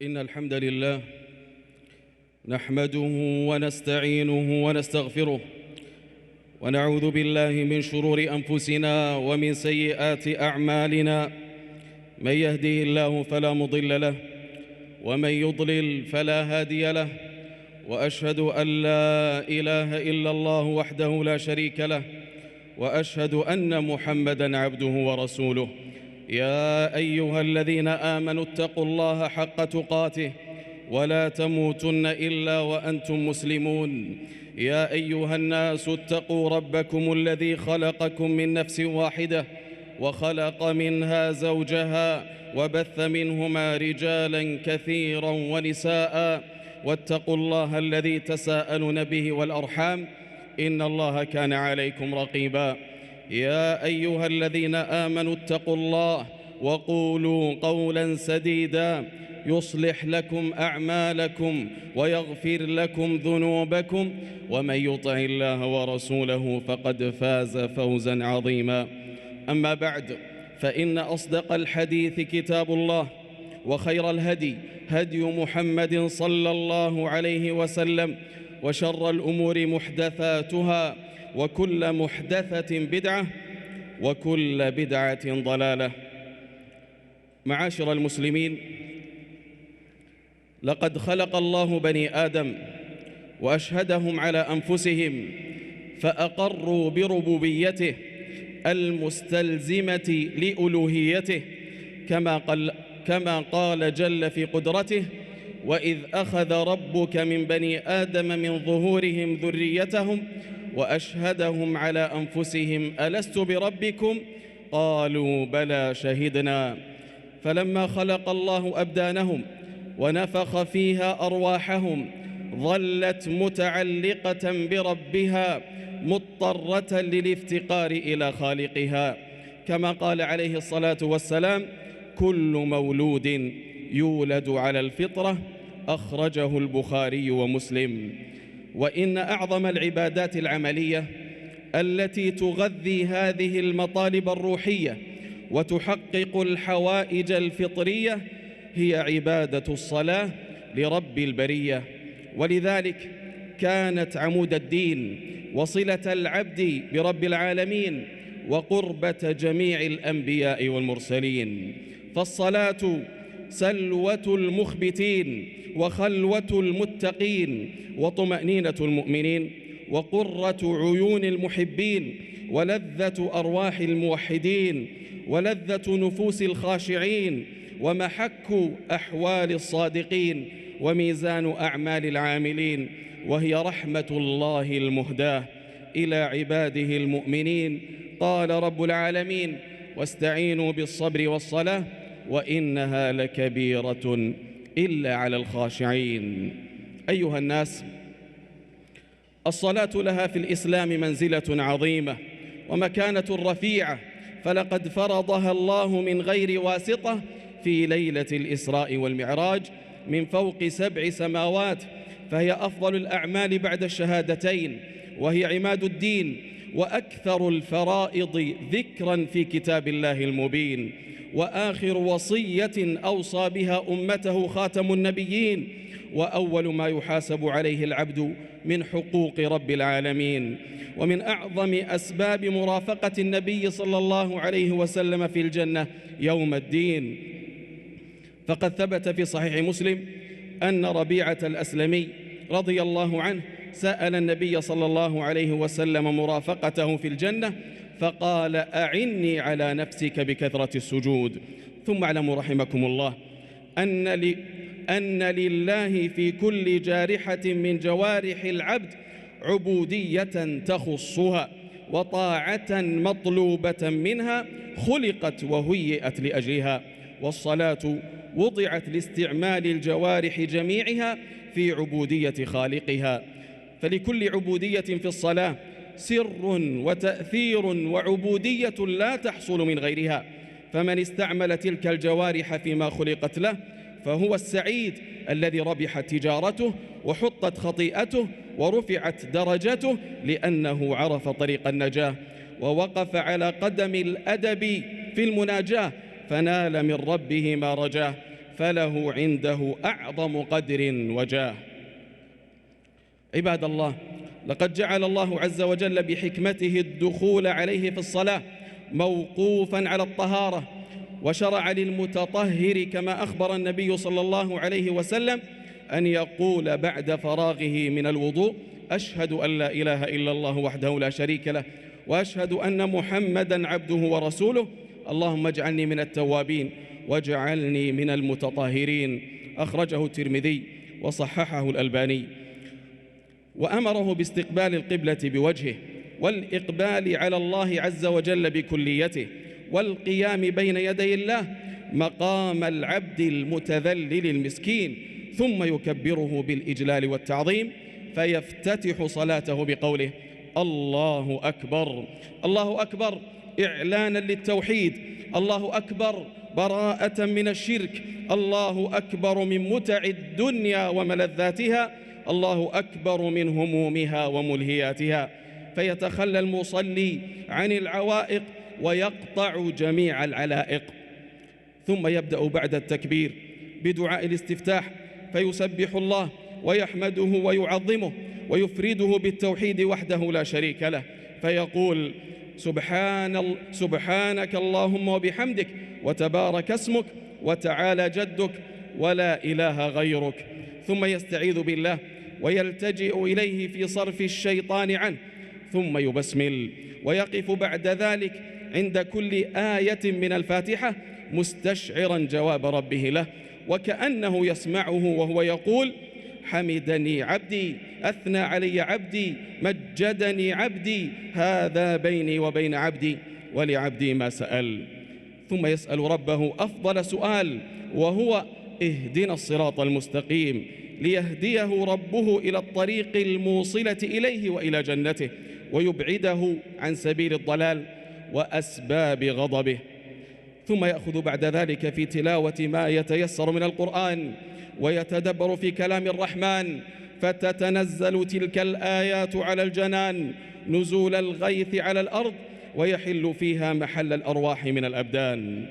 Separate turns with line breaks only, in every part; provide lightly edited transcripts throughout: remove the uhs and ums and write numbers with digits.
إن الحمد لله نحمده ونستعينه ونستغفره ونعوذ بالله من شرور أنفسنا ومن سيئات أعمالنا. من يهده الله فلا مضل له ومن يضلل فلا هادي له، وأشهد أن لا إله إلا الله وحده لا شريك له، وأشهد أن محمدًا عبده ورسوله. يا أيها الذين آمنوا اتقوا الله حق تقاته ولا تموتن إلا وأنتم مسلمون. يا أيها الناس اتقوا ربكم الذي خلقكم من نفس واحدة وخلق منها زوجها وبث منهما رجالا كثيرا ونساء، واتقوا الله الذي تساءلون به والأرحام إن الله كان عليكم رقيبا. يا أيها الذين آمنوا اتقوا الله وقولوا قولا سديدا يصلح لكم أعمالكم ويغفر لكم ذنوبكم، ومن يطع الله ورسوله فقد فاز فوزا عظيما. أما بعد، فإن أصدق الحديث كتاب الله، وخير الهدي هدي محمد صلى الله عليه وسلم، وشر الأمور محدثاتها، وكل محدثة بدعة، وكل بدعة ضلالة. معاشر المسلمين، لقد خلق الله بني آدم وأشهدهم على أنفسهم فأقروا بربوبيته المستلزمة لألوهيته، كما قال جل في قدرته: وإذ أخذ ربك من بني آدم من ظهورهم ذريتهم وأشهدهم على أنفسهم ألست بربكم قالوا بلى شهدنا. فلما خلق الله أبدانهم ونفخ فيها أرواحهم ظلت متعلقة بربها مضطرة للافتقار إلى خالقها، كما قال عليه الصلاة والسلام: كل مولود يولد على الفطرة، أخرجه البخاري ومسلم. وإن أعظم العبادات العملية التي تغذي هذه المطالب الروحية وتحقق الحوائج الفطرية هي عبادة الصلاة لرب البرية، ولذلك كانت عمود الدين وصلة العبد برب العالمين وقربة جميع الأنبياء والمرسلين. فالصلاة سلوة المخبتين وخلوة المتقين وطمأنينة المؤمنين وقرة عيون المحبين ولذة أرواح الموحدين ولذة نفوس الخاشعين ومحك أحوال الصادقين وميزان أعمال العاملين، وهي رحمة الله المهداة إلى عباده المؤمنين. قال رب العالمين: واستعينوا بالصبر والصلاة وإنها لكبيرة إلا على الخاشعين. أيها الناس، الصلاة لها في الإسلام منزلة عظيمة ومكانة رفيعة، فلقد فرضها الله من غير واسطة في ليلة الإسراء والمعراج من فوق 7 سماوات، فهي أفضل الأعمال بعد الشهادتين، وهي عماد الدين وأكثر الفرائض ذكرا في كتاب الله المبين، وآخر وصية أوصى بها أمته خاتم النبيين، وأول ما يحاسب عليه العبد من حقوق رب العالمين. ومن أعظم أسباب مرافقة النبي صلى الله عليه وسلم في الجنة يوم الدين، فقد ثبت في صحيح مسلم أن ربيعة الأسلمي رضي الله عنه سأل النبي صلى الله عليه وسلم مرافقته في الجنة، فقال: أعني على نفسك بكثرة السجود. ثم اعلموا رحمكم الله أن لله في كل جارحة من جوارح العبد عبودية تخصها وطاعة مطلوبة منها خلقت وهيئت لأجلها، والصلاة وضعت لاستعمال الجوارح جميعها في عبودية خالقها، فلكل عبودية في الصلاة سر وتأثير وعبودية لا تحصل من غيرها، فمن استعمل تلك الجوارح فيما خلقت له فهو السعيد الذي ربحت تجارته وحطت خطيئته ورفعت درجته، لأنه عرف طريق النجاة ووقف على قدم الأدب في المناجاة فنال من ربه ما رجاه، فله عنده أعظم قدر وجاه. عباد الله، لقد جعل الله عز وجل بحكمته الدخول عليه في الصلاة موقوفا على الطهارة، وشرع للمتطهر كما أخبر النبي صلى الله عليه وسلم أن يقول بعد فراغه من الوضوء: أشهد أن لا إله إلا الله وحده لا شريك له، وأشهد أن محمدًا عبده ورسوله، اللهم اجعلني من التوابين واجعلني من المتطهرين. أخرجه الترمذي وصححه الألباني. وأمره باستقبال القبلة بوجهه، والإقبال على الله عز وجل بكليته، والقيام بين يدي الله مقام العبد المتذلل المسكين، ثم يكبره بالإجلال والتعظيم، فيفتتح صلاته بقوله: الله أكبر. الله أكبر إعلانا للتوحيد، الله أكبر براءة من الشرك، الله أكبر من متع الدنيا وملذاتها، الله أكبر من همومها وملهياتها، فيتخلى المصلي عن العوائق ويقطع جميع العلائق. ثم يبدأ بعد التكبير بدعاء الاستفتاح، فيسبح الله ويحمده ويعظمه ويفرده بالتوحيد وحده لا شريك له، فيقول: سبحانك اللهم وبحمدك، وتبارك اسمك، وتعالى جدك، ولا إله غيرك. ثم يستعيذ بالله ويلتجئ إليه في صرف الشيطان عنه، ثم يبسمل، ويقف بعد ذلك عند كل آية من الفاتحة مستشعرا جواب ربه له، وكأنه يسمعه وهو يقول: حمدني عبدي، أثنى علي عبدي، مجدني عبدي، هذا بيني وبين عبدي، ولعبدي ما سأل. ثم يسأل ربه أفضل سؤال، وهو: اهدنا الصراط المستقيم، ليهديه ربه إلى الطريق الموصلة إليه وإلى جنته، ويبعده عن سبيل الضلال وأسباب غضبه. ثم يأخذ بعد ذلك في تلاوة ما يتيسر من القرآن، ويتدبر في كلام الرحمن، فتتنزل تلك الآيات على الجنان نزول الغيث على الأرض، ويحل فيها محل الأرواح من الأبدان.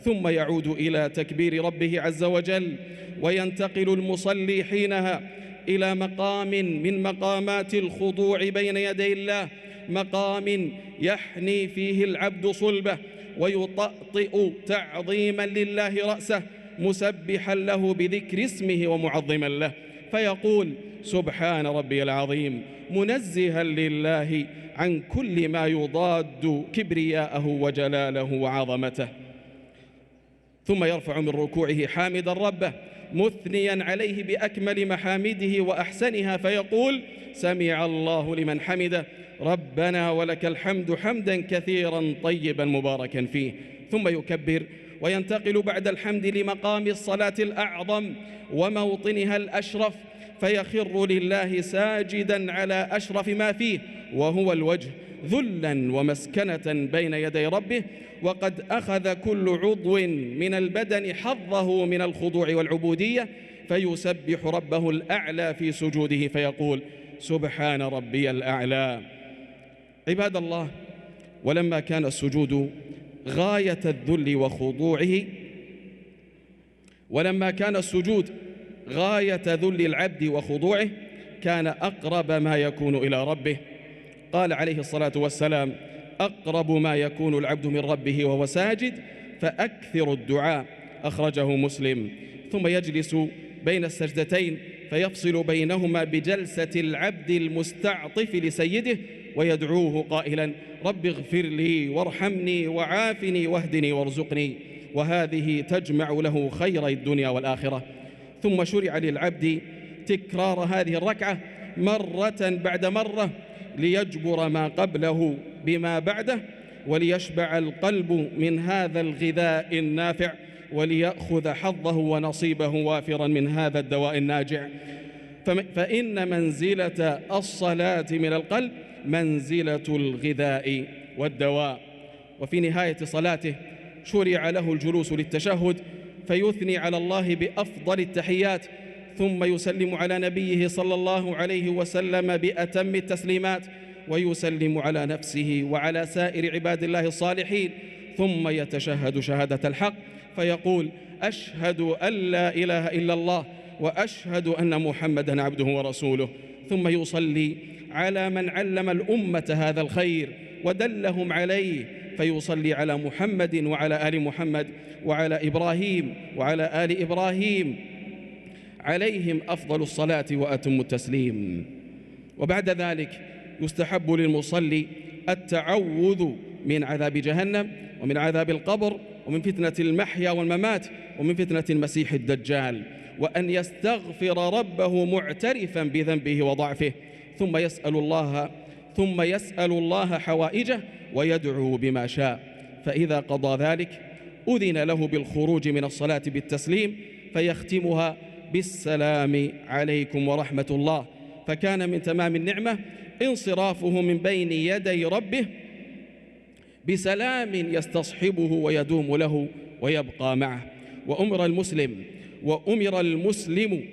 ثم يعود إلى تكبير ربه عز وجل، وينتقل المصلي حينها إلى مقام من مقامات الخضوع بين يدي الله، مقام يحني فيه العبد صلبه ويطأطئ تعظيما لله رأسه، مسبحا له بذكر اسمه ومعظما له، فيقول: سبحان ربي العظيم، منزها لله عن كل ما يضاد كبرياءه وجلاله وعظمته. ثم يرفع من ركوعه حامدا ربه، مثنيا عليه بأكمل محامده وأحسنها، فيقول: سمع الله لمن حمده، ربنا ولك الحمد حمدا كثيرا طيبا مباركا فيه. ثم يكبر وينتقل بعد الحمد لمقام الصلاة الأعظم وموطنها الأشرف، فيخر لله ساجدا على أشرف ما فيه، وهو الوجه، ذلا ومسكنة بين يدي ربه، وقد أخذ كل عضو من البدن حظه من الخضوع والعبودية، فيسبح ربه الأعلى في سجوده، فيقول: سبحان ربي الأعلى. عباد الله، ولما كان السجود غاية الذل وخضوعه، ولما كان السجود غاية ذل العبد وخضوعه، كان أقرب ما يكون إلى ربه. قال عليه الصلاة والسلام: أقرب ما يكون العبد من ربه وهو ساجد فأكثر الدعاء. أخرجه مسلم. ثم يجلس بين السجدتين فيفصل بينهما بجلسة العبد المستعطف لسيده، ويدعوه قائلا: رب اغفر لي وارحمني وعافني واهدني وارزقني، وهذه تجمع له خير الدنيا والآخرة. ثم شرع للعبد تكرار هذه الركعة مرة بعد مرة، ليجبر ما قبله بما بعده، وليشبع القلب من هذا الغذاء النافع، وليأخذ حظه ونصيبه وافرا من هذا الدواء الناجع. فإن منزلة الصلاة من القلب منزلة الغذاء والدواء. وفي نهاية صلاته شرع له الجلوس للتشهد، فيثني على الله بأفضل التحيات، ثم يسلم على نبيه صلى الله عليه وسلم بأتم التسليمات، ويسلم على نفسه وعلى سائر عباد الله الصالحين، ثم يتشهد شهادة الحق فيقول: أشهد أن لا إله إلا الله وأشهد أن محمدًا عبده ورسوله، ثم يصلي على من علم الأمة هذا الخير ودلهم عليه، فيصلي على محمد وعلى آل محمد وعلى إبراهيم وعلى آل إبراهيم عليهم أفضل الصلاة وأتم التسليم. وبعد ذلك يستحب للمصلي التعوذ من عذاب جهنم ومن عذاب القبر ومن فتنة المحيا والممات ومن فتنة المسيح الدجال، وأن يستغفر ربه معترفا بذنبه وضعفه، ثم يسأل الله حوائجه ويدعو بما شاء، فإذا قضى ذلك أذن له بالخروج من الصلاة بالتسليم، فيختمها بالسلام عليكم ورحمة الله، فكان من تمام النعمة انصرافه من بين يدي ربه بسلام يستصحبه ويدوم له ويبقى معه. وأمر المسلم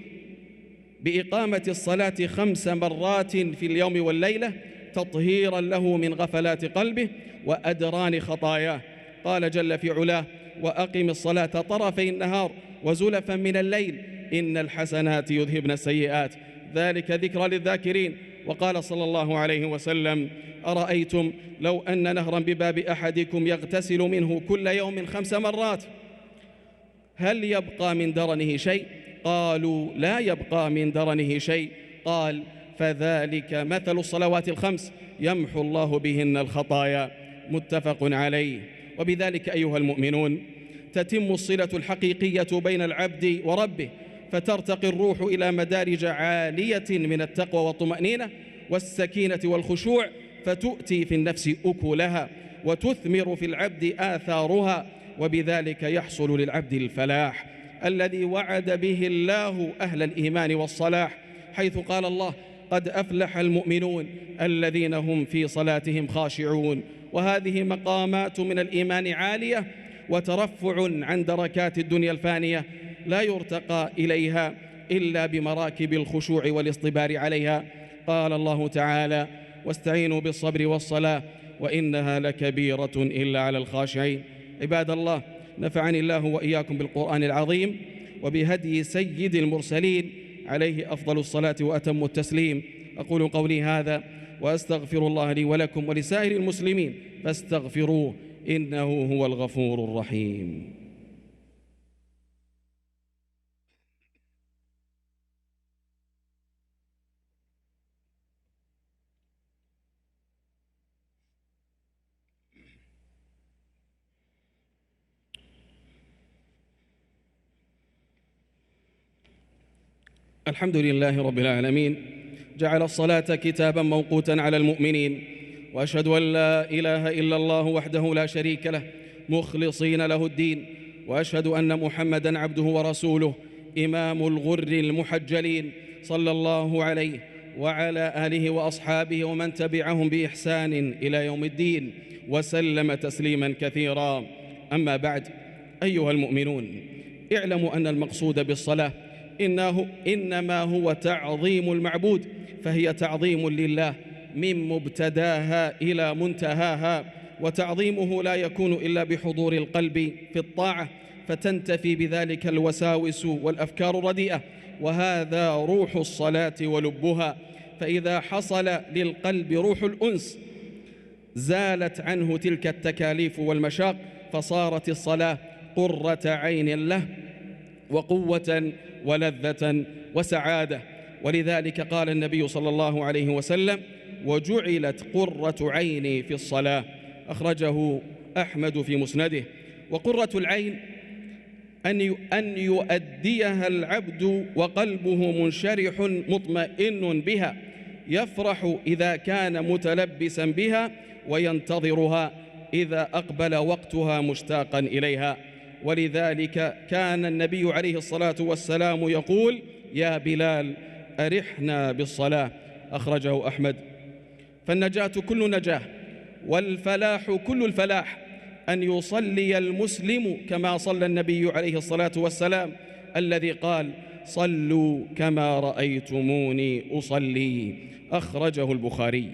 بإقامة الصلاة 5 مرات في اليوم والليلة تطهيرا له من غفلات قلبه وأدران خطاياه. قال جل في علاه: وأقم الصلاة طرفي النهار وزلفا من الليل إن الحسنات يذهبن السيئات ذلك ذكرى للذاكرين. وقال صلى الله عليه وسلم: أرأيتم لو أن نهرا بباب أحدكم يغتسل منه كل يوم 5 مرات هل يبقى من درنه شيء؟ قالوا: لا يبقى من درنه شيء. قال: فذلك مثل الصلوات ال5 يمحو الله بهن الخطايا. متفق عليه. وبذلك أيها المؤمنون تتم الصلة الحقيقية بين العبد وربه، فترتقي الروح إلى مدارج عالية من التقوى والطمأنينة والسكينة والخشوع، فتؤتي في النفس أكلها وتثمر في العبد آثارها، وبذلك يحصل للعبد الفلاح الذي وعد به الله أهل الإيمان والصلاح، حيث قال الله: قد أفلح المؤمنون الذين هم في صلاتهم خاشعون. وهذه مقامات من الإيمان عالية وترفع عن دركات الدنيا الفانية لا يرتقى إليها إلا بمراكب الخشوع والاصطبار عليها. قال الله تعالى: واستعينوا بالصبر والصلاة وإنها لكبيرة إلا على الخاشعين. عباد الله، نفعني الله وإياكم بالقرآن العظيم وبهدي سيد المرسلين عليه أفضل الصلاة وأتم التسليم. أقول قولي هذا وأستغفر الله لي ولكم ولسائر المسلمين فاستغفروه إنه هو الغفور الرحيم. الحمد لله رب العالمين، جعل الصلاة كتابا موقوتا على المؤمنين، وأشهد أن لا إله إلا الله وحده لا شريك له مخلصين له الدين، وأشهد أن محمدًا عبده ورسوله إمام الغر المحجلين، صلى الله عليه وعلى آله وأصحابه ومن تبعهم بإحسان إلى يوم الدين، وسلم تسليما كثيرا. أما بعد، أيها المؤمنون، اعلموا أن المقصود بالصلاة إنما هو تعظيم المعبود، فهي تعظيم لله من مبتداها إلى منتهاها، وتعظيمه لا يكون إلا بحضور القلب في الطاعة، فتنتفي بذلك الوساوس والأفكار الرديئة، وهذا روح الصلاة ولبها. فإذا حصل للقلب روح الأنس زالت عنه تلك التكاليف والمشاق، فصارت الصلاة قرة عين له وقوة ولذة وسعادة. ولذلك قال النبي صلى الله عليه وسلم: وجعلت قرة عيني في الصلاة. أخرجه أحمد في مسنده. وقرة العين أن يؤديها العبد وقلبه منشرح مطمئن بها، يفرح إذا كان متلبسا بها، وينتظرها إذا أقبل وقتها مشتاقا إليها. ولذلك كان النبي عليه الصلاة والسلام يقول: يا بلال أرحنا بالصلاة. أخرجه أحمد. فالنجاة كل نجاة والفلاح كل الفلاح أن يصلي المسلم كما صلى النبي عليه الصلاة والسلام الذي قال: صلوا كما رأيتموني أصلي. أخرجه البخاري.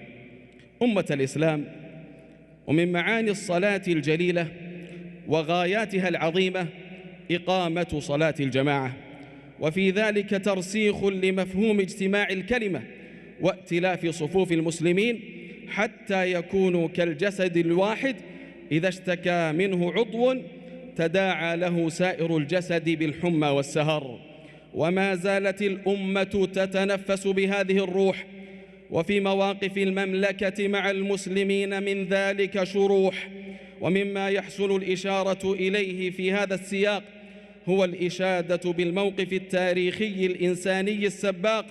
أمة الإسلام، ومن معاني الصلاة الجليلة وغاياتها العظيمة إقامة صلاة الجماعة، وفي ذلك ترسيخ لمفهوم اجتماع الكلمة وائتلاف صفوف المسلمين حتى يكونوا كالجسد الواحد، إذا اشتكى منه عضو تداعى له سائر الجسد بالحمى والسهر. وما زالت الأمة تتنفس بهذه الروح، وفي مواقف المملكة مع المسلمين من ذلك شروح. ومما يحسن الإشارة إليه في هذا السياق هو الإشادة بالموقف التاريخي الإنساني السباق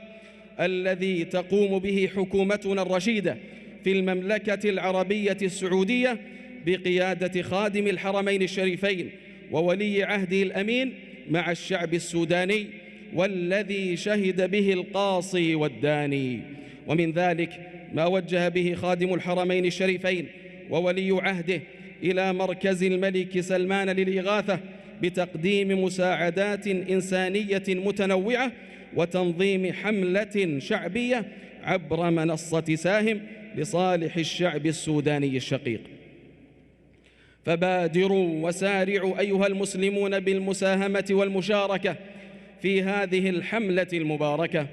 الذي تقوم به حكومتنا الرشيدة في المملكة العربية السعودية بقيادة خادم الحرمين الشريفين وولي عهده الأمين مع الشعب السوداني، والذي شهد به القاصي والداني. ومن ذلك ما وجه به خادم الحرمين الشريفين وولي عهده إلى مركز الملك سلمان للإغاثة بتقديم مساعدات إنسانية متنوعة وتنظيم حملة شعبية عبر منصة ساهم لصالح الشعب السوداني الشقيق. فبادروا وسارعوا أيها المسلمون بالمساهمة والمشاركة في هذه الحملة المباركة.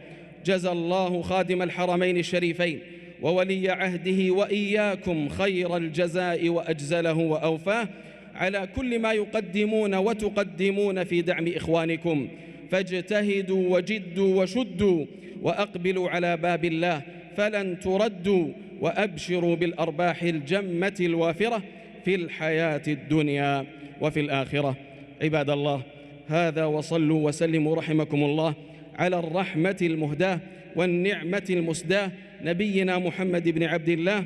جزى الله خادم الحرمين الشريفين وولي عهده وإياكم خير الجزاء وأجزله وأوفاه على كل ما يقدمون وتقدمون في دعم إخوانكم، فاجتهدوا وجدوا وشدوا وأقبلوا على باب الله فلن تردوا، وأبشروا بالأرباح الجمة الوافرة في الحياة الدنيا وفي الآخرة. عباد الله، هذا وصلوا وسلموا رحمكم الله على الرحمة المهداة والنعمة المسداة نبينا محمد بن عبد الله،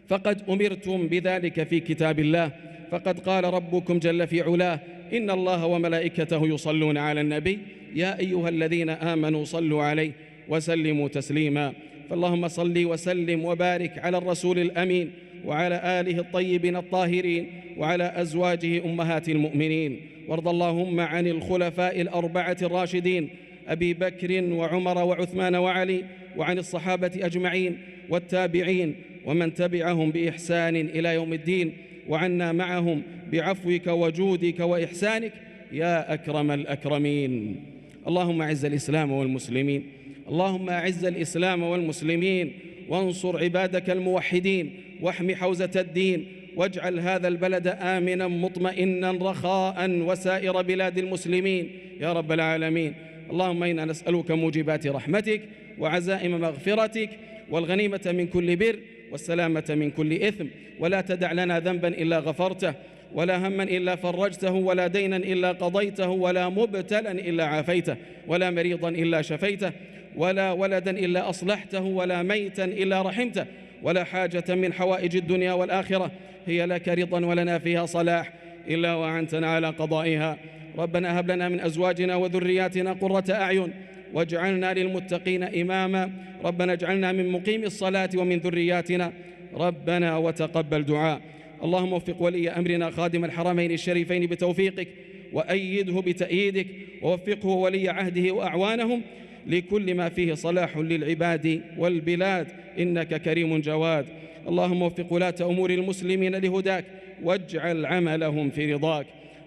فقد أمرتم بذلك في كتاب الله. فقد قال ربكم جل في علاه: إن الله وملائكته يصلون على النبي يا أيها الذين آمنوا صلوا عليه وسلموا تسليما. فاللهم صل وسلم وبارك على الرسول الأمين وعلى آله الطيبين الطاهرين وعلى أزواجه أمهات المؤمنين. وارض اللهم عن الخلفاء الأربعة الراشدين أبي بكر وعمر وعثمان وعلي، وعن الصحابة أجمعين والتابعين ومن تبعهم بإحسان إلى يوم الدين، وعنا معهم بعفوك وجودك وإحسانك يا أكرم الأكرمين. اللهم أعز الإسلام والمسلمين، اللهم أعز الإسلام والمسلمين، وانصر عبادك الموحدين، واحم حوزة الدين، واجعل هذا البلد آمنا مطمئنا رخاء وسائر بلاد المسلمين يا رب العالمين. اللهم إنا نسألك موجبات رحمتك وعزائم مغفرتك والغنيمة من كل بر والسلامة من كل إثم، ولا تدع لنا ذنبا إلا غفرته، ولا هما إلا فرجته، ولا دينا إلا قضيته، ولا مبتلا إلا عافيته، ولا مريضا إلا شفيته، ولا ولدا إلا أصلحته، ولا ميتا إلا رحمته، ولا حاجة من حوائج الدنيا والآخرة هي لك رضا ولنا فيها صلاح إلا وأعنتنا على قضائها. ربنا هب لنا من أزواجنا وذرياتنا قرة أعين واجعلنا للمتقين إماما. ربنا اجعلنا من مقيم الصلاة ومن ذرياتنا ربنا وتقبل دعاء. اللهم وفق ولي أمرنا خادم الحرمين الشريفين بتوفيقك، وأيده بتأييدك، ووفقه ولي عهده وأعوانهم لكل ما فيه صلاح للعباد والبلاد إنك كريم جواد. اللهم وفق ولاة أمور المسلمين لهداك، واجعل عملهم في رضاك.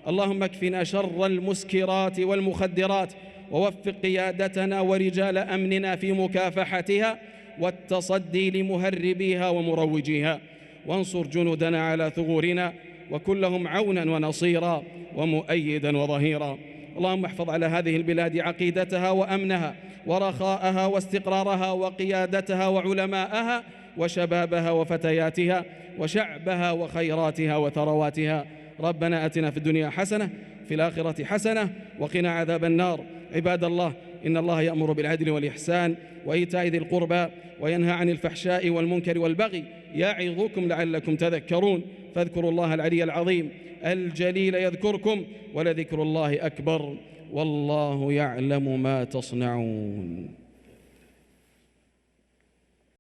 اللهم اكفنا شر المسكرات والمخدرات، ووفق قيادتنا ورجال أمننا في مكافحتها والتصدي لمهربيها ومروجيها، وانصر جنودنا على ثغورنا، وكن لهم عونا ونصيرا ومؤيدا وظهيرا. اللهم احفظ على هذه البلاد عقيدتها وأمنها ورخاءها واستقرارها وقيادتها وعلماءها وشبابها وفتياتها وشعبها وخيراتها وثرواتها. ربنا آتنا في الدنيا حسنة في الآخرة حسنة وقنا عذاب النار. عباد الله، إن الله يأمر بالعدل والإحسان وإيتاء ذي القربى وينهى عن الفحشاء والمنكر والبغي يعظكم لعلكم تذكرون. فاذكروا الله العلي العظيم الجليل يذكركم، ولذكر الله أكبر، والله يعلم ما تصنعون.